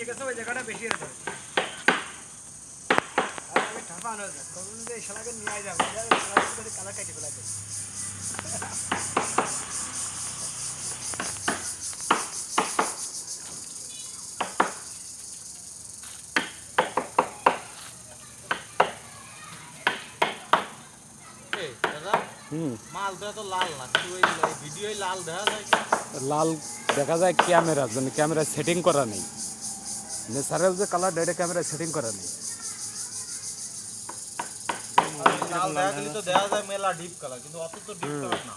গেছে ওই জায়গাটা বেশি আছে আর আমি ঠাপানো আছে কোন যে শালাকে নিয়ে যাবে শালাকে কালার কেটে ফেলাতে মালটা তো লাল না কিন্তু ওই ভিডিওয় লাল দেখা যায় লাল দেখা যায় ক্যামেরার জন্য ক্যামেরা সেটিং করা নেই ন্যাচারাল যে কালার এটা ক্যামেরা সেটিং করা নেই লাল দেখা গেলে তো দেখা যায় মেলা ডিপ কালার কিন্তু অত তো ডিপ কালার না